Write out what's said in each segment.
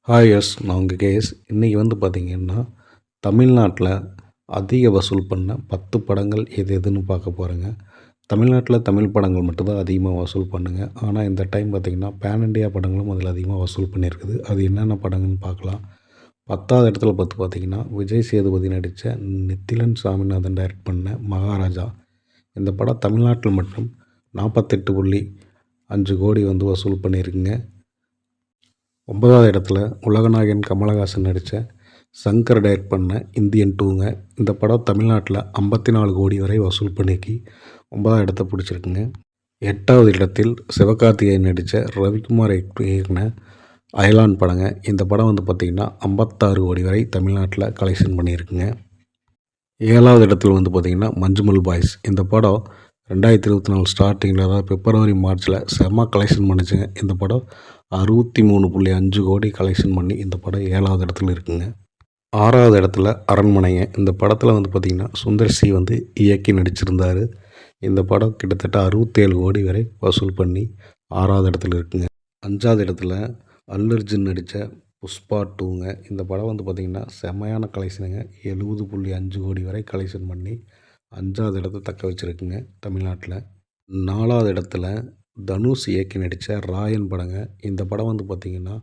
Hi S நான் உங்கள் KS. இன்றைக்கி பார்த்திங்கன்னா தமிழ்நாட்டில் அதிக வசூல் பண்ண 10 படங்கள் எது எதுன்னு பார்க்க போகிறேங்க. தமிழ்நாட்டில் தமிழ் படங்கள் மட்டும்தான் அதிகமாக வசூல் பண்ணுங்க. ஆனால் இந்த டைம் பார்த்திங்கன்னா பேன் இண்டியா படங்களும் அதில் அதிகமாக வசூல் பண்ணியிருக்குது. அது என்னென்ன படங்கள்னு பார்க்கலாம். 10வது இடத்துல பார்த்திங்கன்னா விஜய் சேதுபதி நடித்த நித்திலன் சாமிநாதன் டைரக்ட் பண்ண மகாராஜா. இந்த படம் தமிழ்நாட்டில் மட்டும் 48.5 கோடி வசூல் பண்ணியிருக்குங்க. 9வது இடத்துல உலகநாயகன் கமலஹாசன் நடித்த சங்கர் டைரக்ட் பண்ண இந்தியன் 2ங்க. இந்த படம் தமிழ்நாட்டில் 54 கோடி வரை வசூல் பண்ணிக்கி 9வது இடத்த பிடிச்சிருக்குங்க. 8வது இடத்தில் சிவகார்த்திகேயன் நடித்த ரவிக்குமார் இயக்குன அயலான் படங்க. இந்த படம் பார்த்திங்கன்னா 56 கோடி வரை தமிழ்நாட்டில் கலெக்ஷன் பண்ணியிருக்குங்க. 7வது இடத்துல பார்த்திங்கன்னா மஞ்சுமல் பாய்ஸ். இந்த படம் 2024 ஸ்டார்டிங்கில், அதாவது பிப்ரவரி மார்ச்சில் செம்ம கலெக்ஷன் பண்ணிச்சுங்க. இந்த படம் 63.5 கோடி கலெக்ஷன் பண்ணி இந்த படம் 7வது இடத்துல இருக்குங்க. 6வது இடத்துல அரண்மனைங்க. இந்த படத்தில் பார்த்திங்கன்னா சுந்தர் சி இயக்கி நடிச்சிருந்தார். இந்த படம் கிட்டத்தட்ட 67 கோடி வரை வசூல் பண்ணி 6வது இடத்துல இருக்குங்க. 5வது இடத்துல அல்லர்ஜுன் நடித்த புஷ்பா 2ங்க. இந்த படம் பார்த்திங்கன்னா செம்மையான கலெக்ஷனுங்க. 70.5 கோடி வரை கலெக்ஷன் பண்ணி 5வது இடத்த தக்க வச்சுருக்குங்க தமிழ்நாட்டில். 4வது இடத்துல தனுஷ் இயக்கி நடித்த ராயன் படங்க. இந்த படம் பார்த்திங்கன்னா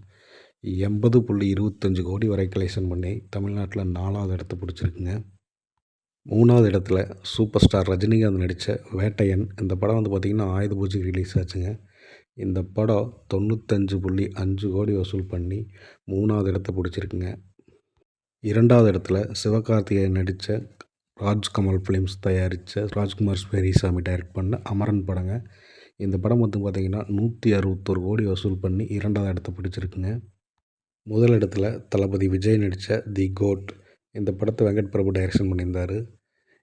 80.25 கோடி வரை கலெக்ஷன் பண்ணி தமிழ்நாட்டில் 4வது இடத்த பிடிச்சிருக்குங்க. 3வது இடத்துல சூப்பர் ஸ்டார் ரஜினிகாந்த் நடித்த வேட்டையன். இந்த படம் பார்த்திங்கன்னா ஆயுத பூஜைக்கு ரிலீஸ் ஆச்சுங்க. இந்த படம் 95.5 கோடி வசூல் பண்ணி 3வது இடத்த பிடிச்சிருக்குங்க. 2வது இடத்துல சிவகார்த்திகேயன் நடித்த ராஜ்கமல் ஃபிலிம்ஸ் தயாரித்த ராஜ்குமார் பெரியசாமி டைரக்ட் பண்ண அமரன் படங்க. இந்த படம் பார்த்திங்கன்னா 161 கோடி வசூல் பண்ணி 2வது இடத்த பிடிச்சிருக்குங்க. முதல் இடத்துல தளபதி விஜய் நடித்த தி கோட். இந்த படத்தை வெங்கட் பிரபு டைரக்ஷன் பண்ணியிருந்தார்.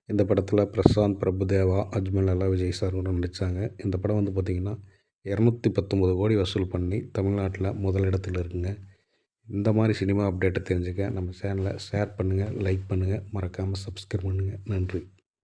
இந்த படத்தில் பிரசாந்த் பிரபுதேவா, அஜ்மல் அல்லா, விஜய் சார் கூட நடித்தாங்க. இந்த படம் பார்த்திங்கன்னா 219 கோடி வசூல் பண்ணி தமிழ்நாட்டில் முதல் இடத்துல இருக்குங்க. இந்த மாதிரி சினிமா அப்டேட்டை தெரிஞ்சுக்க நம்ம சேனலை ஷேர் பண்ணுங்கள், லைக் பண்ணுங்கள், மறக்காமல் சப்ஸ்கிரைப் பண்ணுங்கள். நன்றி.